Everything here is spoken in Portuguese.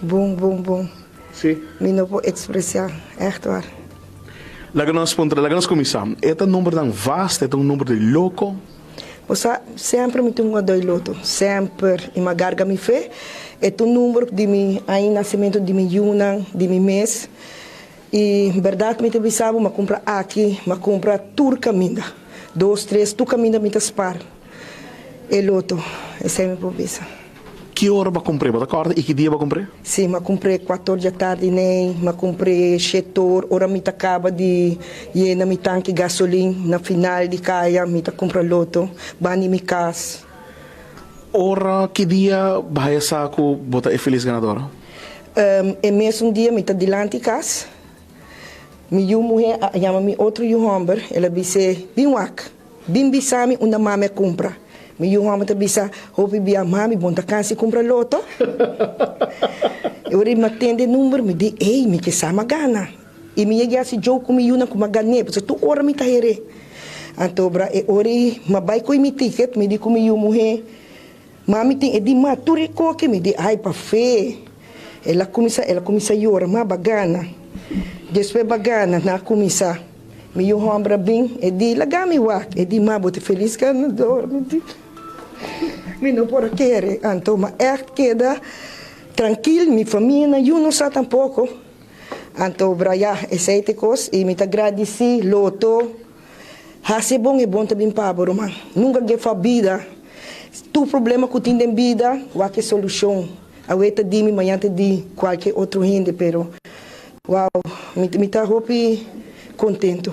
bom, bom, bom. Sim. Me não vou expressar, echt waar. Lá que nós começamos, é um número tão vasto, é um número de louco. Você sempre me tem um dois loto, sempre e uma garga me fez. É o número de mim, aí nascimento de mim Yunan, de mim mês. E verdade me teve sabe, mas compra aqui, mas compra turca minda, 2, 3, tu caminha me taspar. É loto, é sempre pobreza. Que hora vai comprar? Você acorda e que dia vai comprar? Sim, mas comprei 14 da tarde, nem, mas comprei chetor, hora me acaba de ir na minha tanque de gasolina, na final de caia, me compra loto, bani mi casa. Ora, que dia vai saco bota é feliz ganadora? É mesmo dia, me tá delante de casa. Minha mulher chama-me outro homem, ela disse, bem wak, bem bisami, uma mama compra. Minha homem também disse, houve bia mami, bom, tá cansa compra loto. Eu me atende número, me diz, ei, me que sama gana. E me ia se jogo comigo na como ganhei, porque tu ora me tá here. Então, ori, ma vai com mi ticket, me diz comigo mulher, mami tem, de maturi coque, me diz, ai, pa fé. Ela começa a chorar, mas bagana. Depois bagana, na começa. Meu homem bem, e diz, lagami wak, e diz, mas bote feliz ganador, me diz. Me não pode querer, então, mas queda tranquilo, minha família, eu não sei tampouco. Então, já, essa coisa, e me agradeci, loto. Se bom é bom também para mano. Nunca que fa vida. Tu problema que tem em vida, qualquer solução. A ueta de mim, amanhã te di qualquer outro rende, pero, uau, me tá contento.